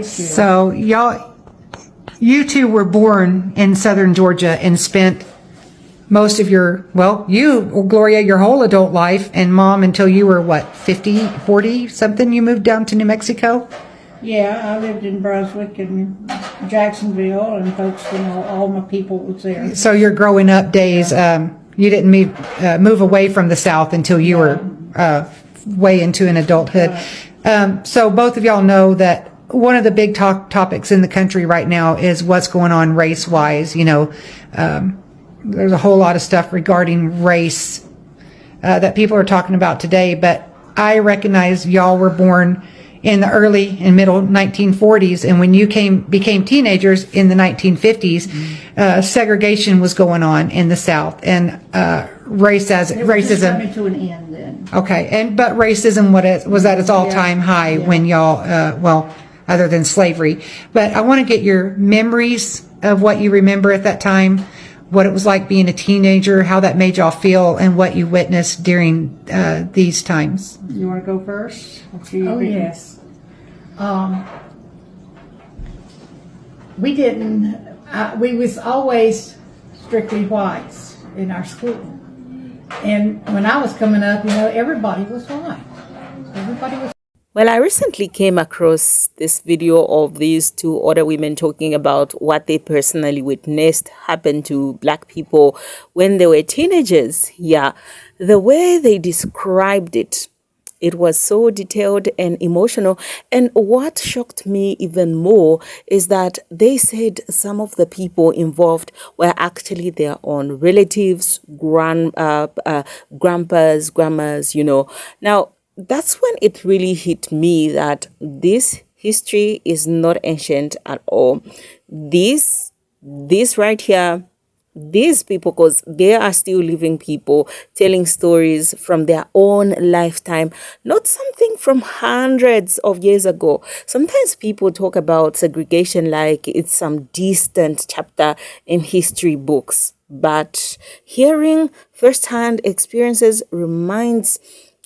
So you two were born in southern Georgia and spent most of you, Gloria, your whole adult life, and Mom until you were what, 50, 40 something, you moved down to New Mexico? Yeah, I lived in Brunswick and Jacksonville and Folkestone. All my people was there. So your growing up days, you didn't move away from the South until you were way into an adulthood. So both of y'all know that one of the big topics in the country right now is what's going on race-wise. You know, there's a whole lot of stuff regarding race that people are talking about today, but I recognize y'all were born in the early and middle 1940s, and when you became teenagers in the 1950s, segregation was going on in the South, and racism coming to an end then. Okay, but racism was at its all-time high when y'all, other than slavery. But I want to get your memories of what you remember at that time, what it was like being a teenager, how that made y'all feel, and what you witnessed during these times. You want to go first? Oh, yes. We didn't, we was always strictly whites in our school. And when I was coming up, you know, everybody was white. Everybody was. Well, I recently came across this video of these two other women talking about what they personally witnessed happen to Black people when they were teenagers. Yeah, the way they described it, it was so detailed and emotional. And what shocked me even more is that they said some of the people involved were actually their own relatives, grandpas, grandmas, you know. Now, that's when it really hit me that this history is not ancient at all. This right here, these people, because they are still living people telling stories from their own lifetime, not something from hundreds of years ago. Sometimes people talk about segregation like it's some distant chapter in history books, but hearing firsthand experiences reminds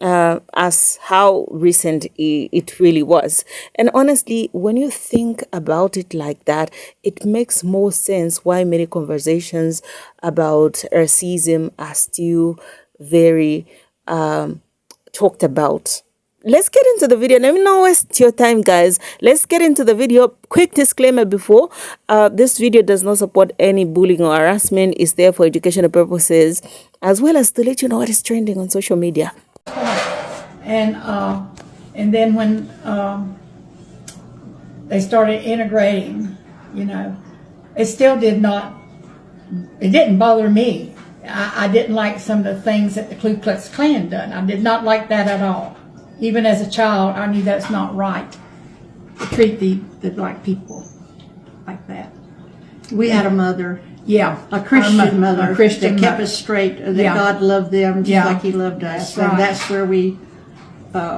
as how recent it really was. And honestly, when you think about it like that, it makes more sense why many conversations about racism are still very talked about. Let's get into the video. Let me not waste your time, guys. Let's get into the video. Quick disclaimer before. This video does not support any bullying or harassment. It's there for educational purposes, as well as to let you know what is trending on social media. And then when they started integrating, you know, it still didn't bother me. I didn't like some of the things that the Ku Klux Klan done. I did not like that at all. Even as a child, I knew that's not right to treat the Black people like that. We had a mother. Yeah, a Christian mother, that kept us straight, that God loved them just like He loved us. That's right. That's where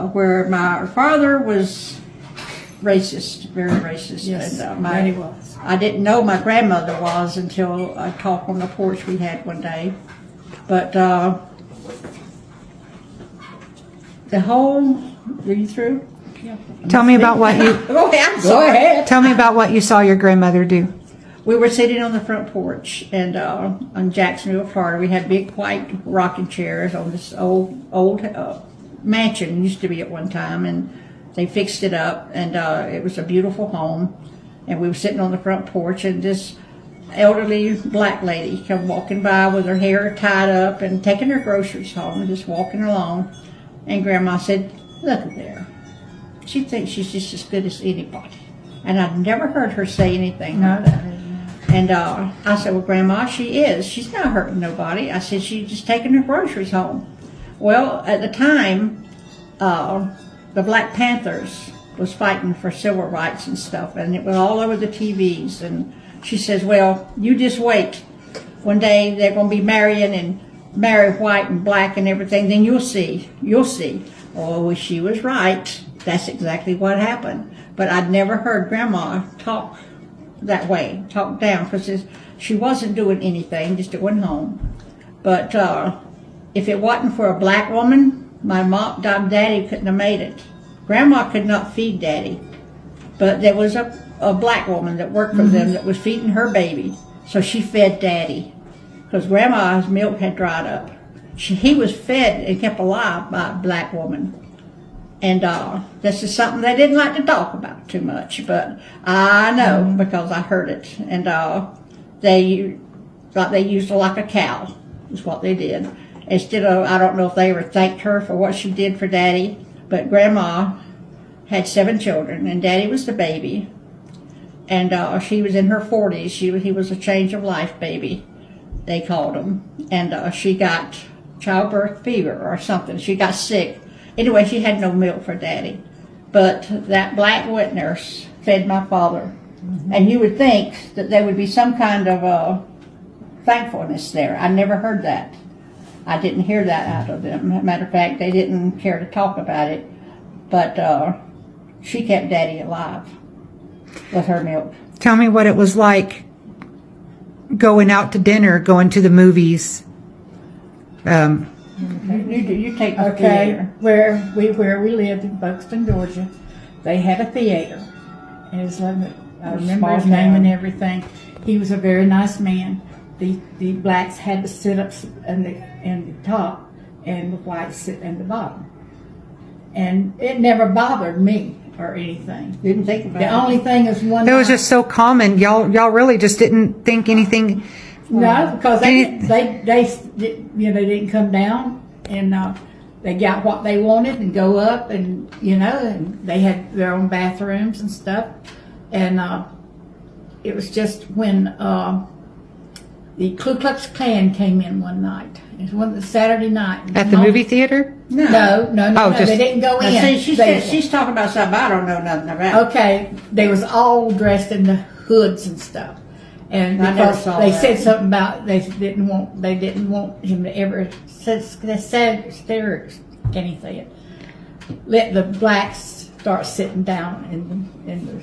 where my father was racist, very racist. Yes, and, he was. I didn't know my grandmother was until a talk on the porch we had one day. But the whole, are you through? Yeah. Tell me about what you. Go ahead. Tell me about what you saw your grandmother do. We were sitting on the front porch, and on Jacksonville, Florida, we had big white rocking chairs on this old mansion. Used to be at one time, and they fixed it up, and it was a beautiful home. And we were sitting on the front porch, and this elderly Black lady come walking by with her hair tied up and taking her groceries home, and just walking along. And Grandma said, "Look at there. She thinks she's just as good as anybody." And I'd never heard her say anything like that. And I said, "Well, Grandma, she is. She's not hurting nobody." I said, "She's just taking her groceries home." Well, at the time, the Black Panthers was fighting for civil rights and stuff, and it was all over the TVs. And she says, "Well, you just wait. One day they're going to be marrying and marry white and black and everything. Then you'll see. You'll see." Oh, well, she was right. That's exactly what happened. But I'd never heard Grandma talk that way, talk down, because she wasn't doing anything, just at one home. But if it wasn't for a Black woman, my mom, Daddy couldn't have made it. Grandma could not feed Daddy, But there was a black woman that worked for them that was feeding her baby. So she fed Daddy. Because Grandma's milk had dried up. He was fed and kept alive by a black woman. And this is something they didn't like to talk about too much. But I know because I heard it. And they thought they used her like a cow, is what they did. Instead of, I don't know if they ever thanked her for what she did for Daddy. But Grandma had 7 children, and Daddy was the baby. And she was in her 40s. He was a change of life baby, they called him. And she got childbirth fever or something. She got sick. Anyway, she had no milk for Daddy. But that black wet nurse fed my father. And you would think that there would be some kind of thankfulness there. I never heard that. I didn't hear that out of them. Matter of fact, they didn't care to talk about it. But she kept Daddy alive with her milk. Tell me what it was like going out to dinner, going to the movies. You take the Okay, theater. where we lived in Buxton, Georgia, they had a theater. And it was like, I remember his name and everything. He was a very nice man. The blacks had to sit up in the top, and the whites sit in the bottom. And it never bothered me or anything. Didn't think about The it. only thing is one. That was night- just so common. Y'all really just didn't think anything. No, because they Did they didn't come down, and they got what they wanted and go up, and and they had their own bathrooms and stuff, and it was just when the Ku Klux Klan came in one night. It was one Saturday night At the movie theater? No, Oh, just- they didn't go Now, in. see, she's talking about something I don't know nothing about. Okay, they was all dressed in the hoods and stuff, and I never because saw they that. said something about they didn't want him to ever can he say it? Let the blacks start sitting down in the.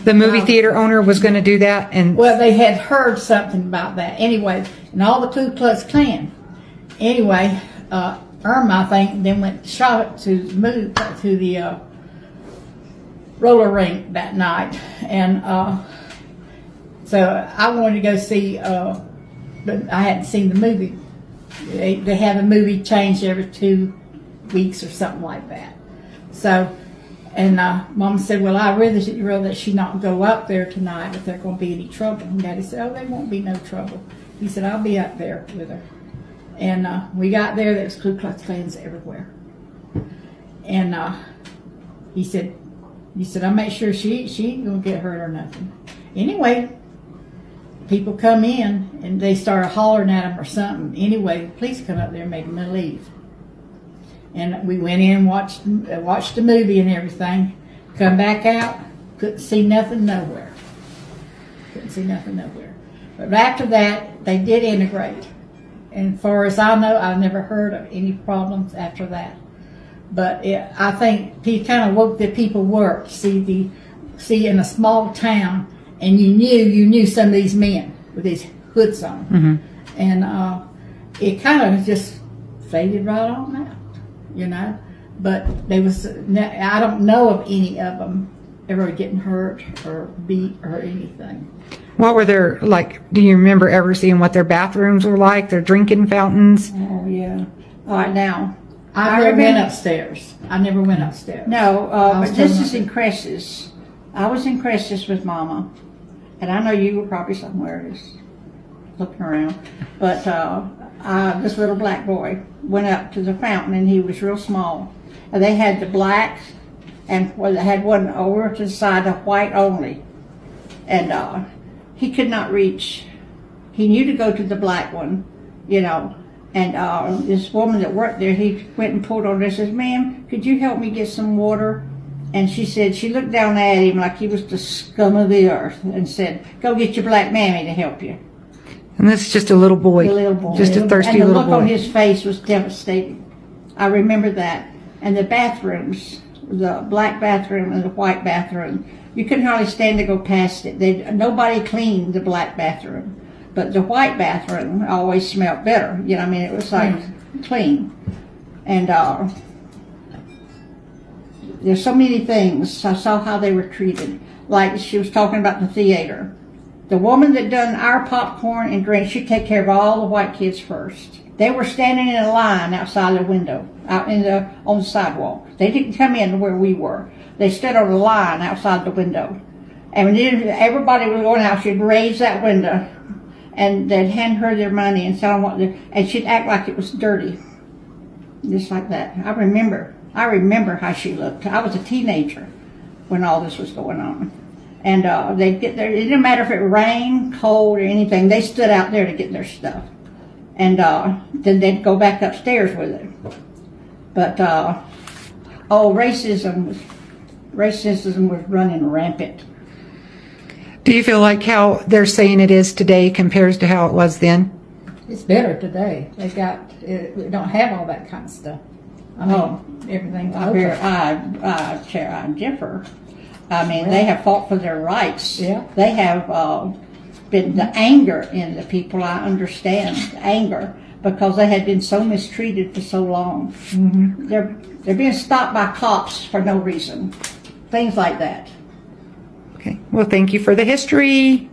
The movie theater owner was going to do that, and Well, they had heard something about that anyway, and all the Ku Klux Klan. Anyway, Irma, I think, then went to Charlotte to move to the roller rink that night, and so I wanted to go see, but I hadn't seen the movie. They have a movie changed every 2 weeks or something like that. So, and Mom said, well, I'd rather she not go up there tonight if there's going to be any trouble. And Daddy said, oh, there won't be no trouble. He said, I'll be up there with her. And we got there, there was Ku Klux Klans everywhere. And he said, I'll make sure she ain't going to get hurt or nothing. Anyway, people come in and they started hollering at them or something. Anyway, the police come up there and made them leave. And we went in, watched the movie and everything. Come back out, couldn't see nothing nowhere. But after that, they did integrate. And as far as I know, I've never heard of any problems after that. But I think it kind of woke the people work. See in a small town, and you knew some of these men with these hoods on, and it kind of just faded right on out. But I don't know of any of them ever getting hurt or beat or anything. what were their, like, do you remember ever seeing what their bathrooms were like, their drinking fountains? Oh, yeah. All right, now. I never went upstairs. No, was but this telling is in Cresces. I was in Cresces with Mama, and I know you were probably somewhere just looking around. But this little black boy went up to the fountain, and he was real small. And they had the black, and they had one over to the side of white only. And he could not reach. He knew to go to the black one, And this woman that worked there, he went and pulled on her and says, ma'am, could you help me get some water? And she said, she looked down at him like he was the scum of the earth and said, go get your black mammy to help you. And this is just a little boy. The little boy. Just a thirsty and the little look on boy. his face was devastating. I remember that. And the bathrooms, the black bathroom and the white bathroom, you couldn't hardly stand to go past it. Nobody cleaned the black bathroom. But the white bathroom always smelled better. It was like clean. And There's so many things. I saw how they were treated. Like she was talking about the theater. The woman that done our popcorn and drinks, she'd take care of all the white kids first. They were standing in a line outside the window, out on the sidewalk. They didn't come in where we were. They stood on a line outside the window. And when everybody was going out, she'd raise that window, and they'd hand her their money and tell them and she'd act like it was dirty, just like that. I remember how she looked. I was a teenager when all this was going on. And they'd get there. It didn't matter if it rained, cold, or anything. They stood out there to get their stuff. And then they'd go back upstairs with it. But, racism was running rampant. Do you feel like how they're saying it is today compares to how it was then? It's better today. We don't have all that kind of stuff. I mean, everything's open. I differ. I mean, they have fought for their rights. Yeah. They have been the anger in the people. I understand the anger because they had been so mistreated for so long. Mm-hmm. They're being stopped by cops for no reason. Things like that. Okay. Well, thank you for the history.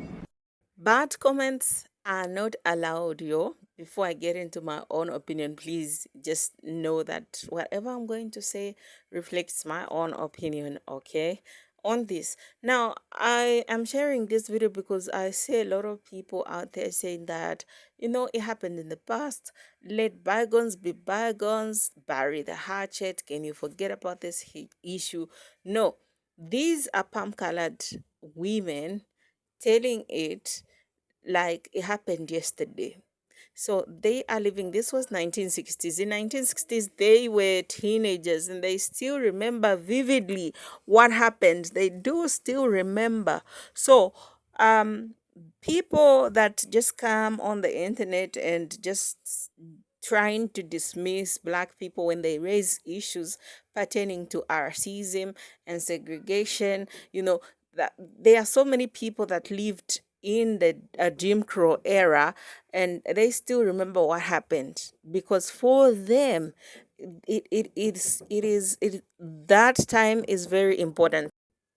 Bad comments are not allowed, yo. Before I get into my own opinion, please just know that whatever I'm going to say reflects my own opinion, okay? On this. Now, I am sharing this video because I see a lot of people out there saying that, it happened in the past. Let bygones be bygones. Bury the hatchet. Can you forget about this issue? No. These are palm-colored women telling it like it happened yesterday. So they are living, this was 1960s. In 1960s, they were teenagers and they still remember vividly what happened. They do still remember. So people that just come on the internet and just trying to dismiss black people when they raise issues pertaining to racism and segregation, that there are so many people that lived in the Jim Crow era and they still remember what happened because for them that time is very important.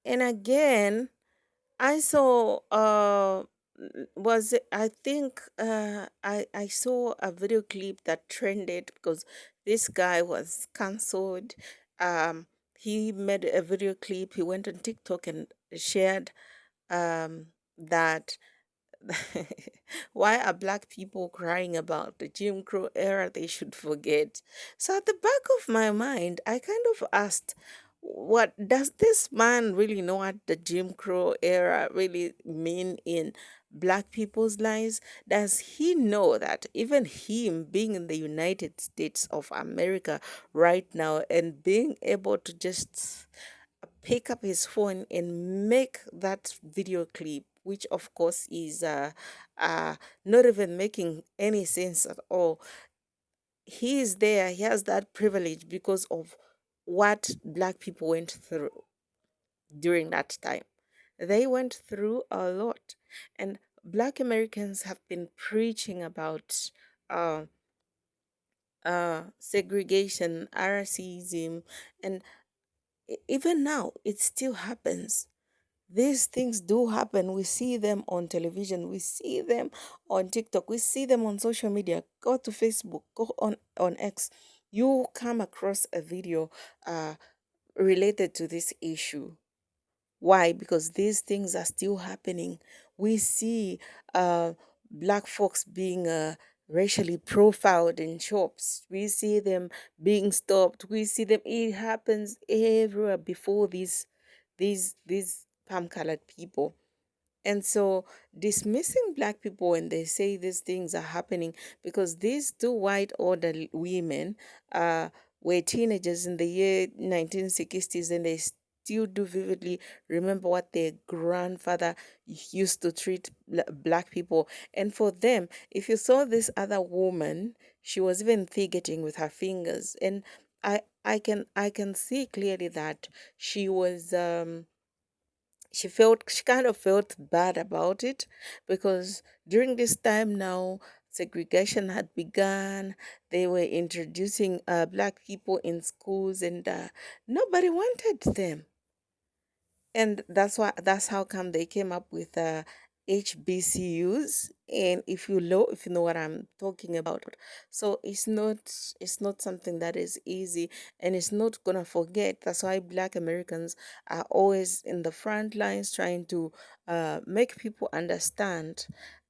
And again, I saw was it, I think I saw a video clip that trended because this guy was cancelled. He made a video clip. He went on TikTok and shared that why are black people crying about the Jim Crow era they should forget? So at the back of my mind, I kind of asked, what does this man really know what the Jim Crow era really mean in black people's lives? Does he know that even him being in the United States of America right now and being able to just pick up his phone and make that video clip, which of course is not even making any sense at all. He is there, he has that privilege because of what black people went through during that time. They went through a lot, and black Americans have been preaching about uh, segregation, racism, and even now it still happens. These things do happen. We see them on television, we see them on TikTok, we see them on social media. Go to Facebook, go on X. You come across a video related to this issue. Why? Because these things are still happening. We see black folks being racially profiled in shops. We see them being stopped. We see them. It happens everywhere before these palm-colored people. And so dismissing black people when they say these things are happening because these two white older women were teenagers in the year 1960s and they still do vividly remember what their grandfather used to treat black people. And for them, if you saw this other woman, she was even fidgeting with her fingers. And I can see clearly that she was she kind of felt bad about it because during this time now segregation had begun. They were introducing black people in schools, and nobody wanted them. And that's how come they came up with HBCUs. And if you know what I'm talking about, so it's not something that is easy, and it's not gonna forget. That's why Black Americans are always in the front lines trying to make people understand.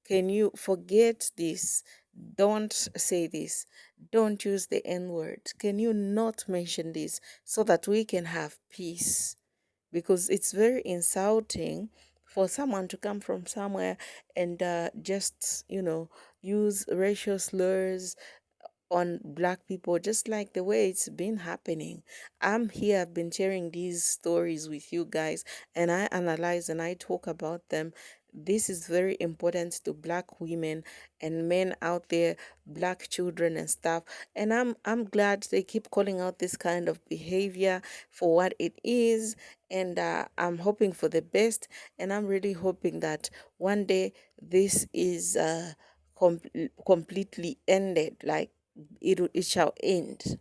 Can you forget this? Don't say this. Don't use the N word. Can you not mention this so that we can have peace? Because it's very insulting for someone to come from somewhere and just use racial slurs on black people, just like the way it's been happening. I'm here, I've been sharing these stories with you guys, and I analyze and I talk about them. This is very important to black women and men out there, black children and stuff. And I'm glad they keep calling out this kind of behavior for what it is. And I'm hoping for the best, and I'm really hoping that one day this is completely ended, like it shall end.